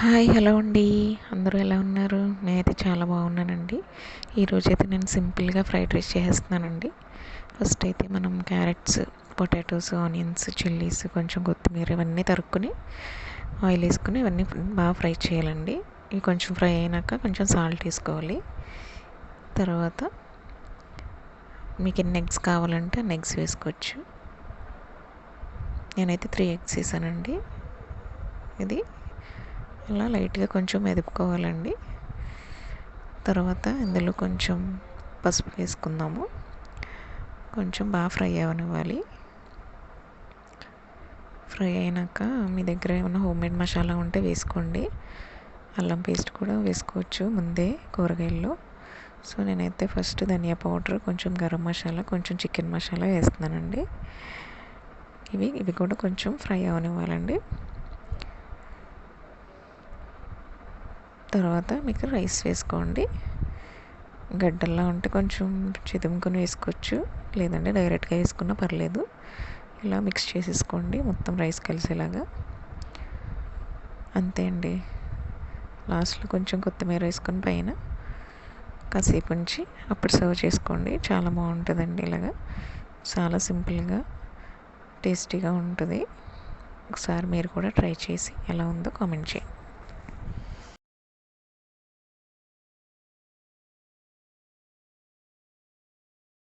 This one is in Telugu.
హాయ్ హలో అండి. అందరూ ఎలా ఉన్నారు? నేనైతే చాలా బాగున్నానండి. ఈరోజైతే నేను సింపుల్గా ఫ్రైడ్ రైస్ చేసేస్తున్నానండి. ఫస్ట్ అయితే మనం క్యారెట్స్, పొటాటోస్, ఆనియన్స్, చిల్లీస్, కొంచెం కొత్తిమీర ఇవన్నీ తరుక్కుని ఆయిల్ వేసుకుని ఇవన్నీ బాగా ఫ్రై చేయాలండి. ఇవి కొంచెం ఫ్రై అయినాక కొంచెం సాల్ట్ వేసుకోవాలి. తర్వాత మీకు ఎన్ని ఎగ్స్ కావాలంటే అన్ని ఎగ్స్ వేసుకోవచ్చు. నేనైతే 3 ఎగ్స్ వేసానండి. ఇది అలా లైట్గా కొంచెం మెదుపుకోవాలండి. తర్వాత ఇందులో కొంచెం పసుపు వేసుకుందాము. కొంచెం బాగా ఫ్రై అవనివ్వాలి. ఫ్రై అయినాక మీ దగ్గర ఏమైనా హోమ్మేడ్ మసాలా ఉంటే వేసుకోండి. అల్లం పేస్ట్ కూడా వేసుకోవచ్చు ముందే కూరగాయల్లో. సో నేనైతే ఫస్ట్ ధనియా పౌడర్, కొంచెం గరం మసాలా, కొంచెం చికెన్ మసాలా వేస్తున్నానండి. ఇవి కూడా కొంచెం ఫ్రై అవనివ్వాలండి. తర్వాత మీకు రైస్ వేసుకోండి. గడ్డల్లా ఉంటే కొంచెం చిదుముకొని వేసుకోవచ్చు, లేదంటే డైరెక్ట్గా వేసుకున్నా పర్లేదు. ఇలా మిక్స్ చేసేసుకోండి మొత్తం రైస్ కలిసేలాగా. అంతే అండి. లాస్ట్లో కొంచెం కొత్తిమీర వేసుకొని పైన కాసేపు ఉంచి అప్పుడు సర్వ్ చేసుకోండి. చాలా బాగుంటుందండి. ఇలాగా చాలా సింపుల్గా టేస్టీగా ఉంటుంది. ఒకసారి మీరు కూడా ట్రై చేసి ఎలా ఉందో కామెంట్ చేయండి.